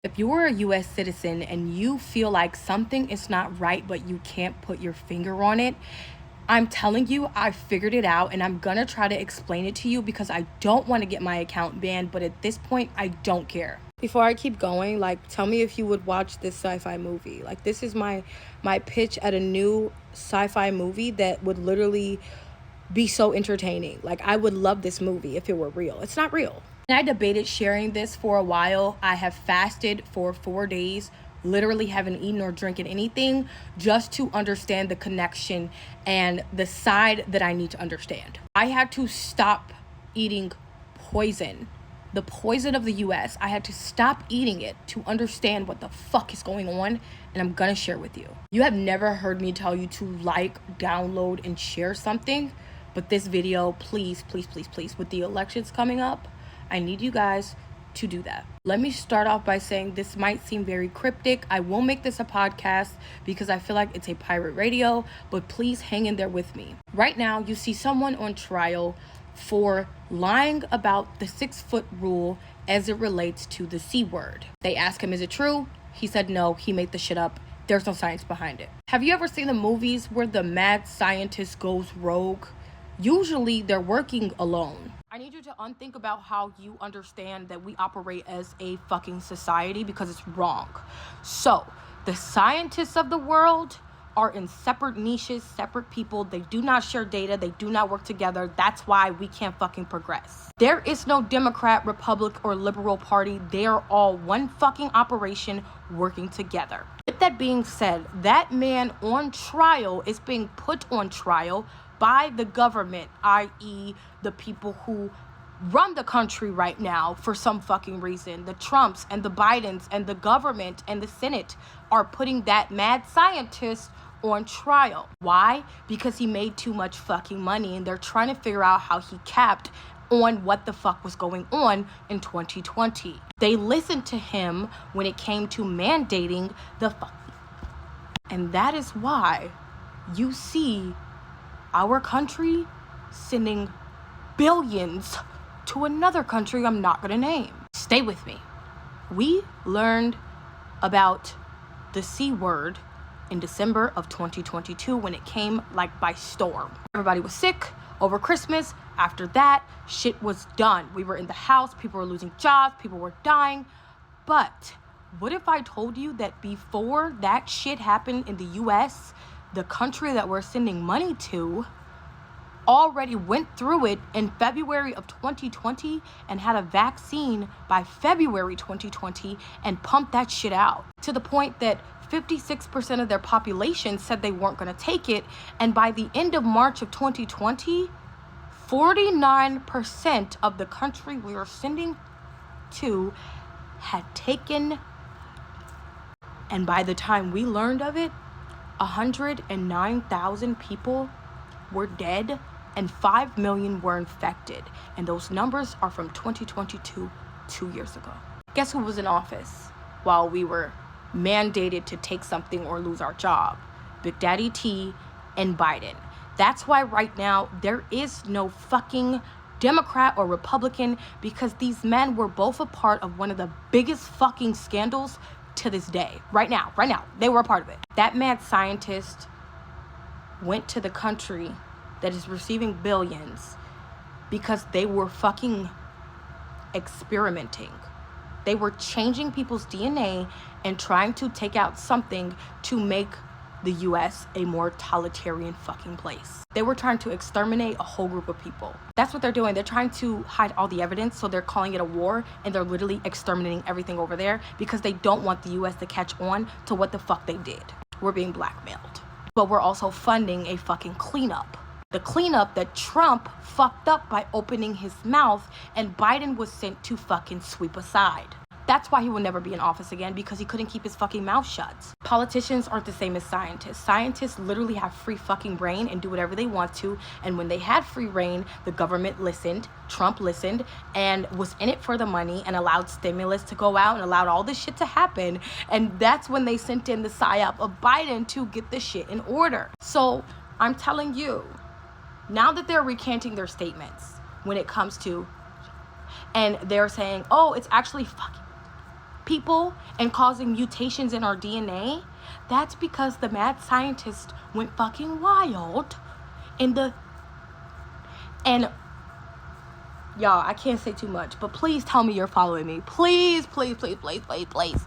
If you're a US citizen and you feel like something is not right, but you can't put your finger on it, I'm telling you, I figured it out and I'm gonna try to explain it to you because I don't want to get my account banned, but at this point, I don't care. Before I keep going, like, tell me if you would watch this sci-fi movie. Like, this is my pitch at a new sci-fi movie that would literally be so entertaining. Like, I would love this movie if it were real. It's not real. And I debated sharing this for a while. I have fasted for 4 days, literally haven't eaten or drinking anything, just to understand the connection and the side that I need to understand. I had to stop eating poison, the poison of the US. I had to stop eating it to understand what the fuck is going on, and I'm gonna share with you. You have never heard me tell you to like, download, and share something, but this video, please, please, please, please, with the elections coming up, I need you guys to do that. Let me start off by saying this might seem very cryptic. I will make this a podcast because I feel like it's a pirate radio, but please hang in there with me. Right now, you see someone on trial for lying about the 6-foot rule as it relates to the C word. They ask him, is it true? He said no, he made the shit up. There's no science behind it. Have you ever seen the movies where the mad scientist goes rogue? Usually they're working alone. I need you to unthink about how you understand that we operate as a fucking society because it's wrong. So, the scientists of the world are in separate niches, separate people. They do not share data. They do not work together. That's why we can't fucking progress. There is no Democrat, Republic, or Liberal Party. They are all one fucking operation working together. With that being said, that man on trial is being put on trial by the government, i.e. the people who run the country right now for some fucking reason. The Trumps and the Bidens and the government and the Senate are putting that mad scientist on trial. Why? Because he made too much fucking money and they're trying to figure out how he capped on what the fuck was going on in 2020. They listened to him when it came to mandating the fuck. And that is why you see our country sending billions to another country I'm not gonna name. Stay with me. We learned about the C word in December of 2022 when it came like by storm. Everybody was sick over Christmas. After that, shit was done. We were in the house, people were losing jobs, people were dying. But what if I told you that before that shit happened in the US, the country that we're sending money to already went through it in February of 2020 and had a vaccine by February 2020 and pumped that shit out to the point that 56% of their population said they weren't going to take it. And by the end of March of 2020, 49% of the country we were sending to had taken. And by the time we learned of it, 109,000 people were dead and 5 million were infected. And those numbers are from 2022, 2 years ago. Guess who was in office while we were mandated to take something or lose our job? Big Daddy T and Biden. That's why right now there is no fucking Democrat or Republican, because these men were both a part of one of the biggest fucking scandals to this day. Right now, they were a part of it. That mad scientist went to the country that is receiving billions because they were fucking experimenting. They were changing people's DNA and trying to take out something to make the US a more totalitarian fucking place. They were trying to exterminate a whole group of people. That's what they're doing. They're trying to hide all the evidence, so they're calling it a war, and they're literally exterminating everything over there because they don't want the US to catch on to what the fuck they did. We're being blackmailed. But we're also funding a fucking cleanup. The cleanup that Trump fucked up by opening his mouth and Biden was sent to fucking sweep aside. That's why he will never be in office again, because he couldn't keep his fucking mouth shut. Politicians aren't the same as scientists. Scientists literally have free fucking reign and do whatever they want to. And when they had free reign, the government listened, Trump listened, and was in it for the money and allowed stimulus to go out and allowed all this shit to happen. And that's when they sent in the psyop of Biden to get the shit in order. So I'm telling you, now that they're recanting their statements when it comes to, and they're saying, oh, it's actually fucking people and causing mutations in our DNA, that's because the mad scientist went fucking wild and y'all, I can't say too much, but please tell me you're following me. Please, please, please, please, please, please.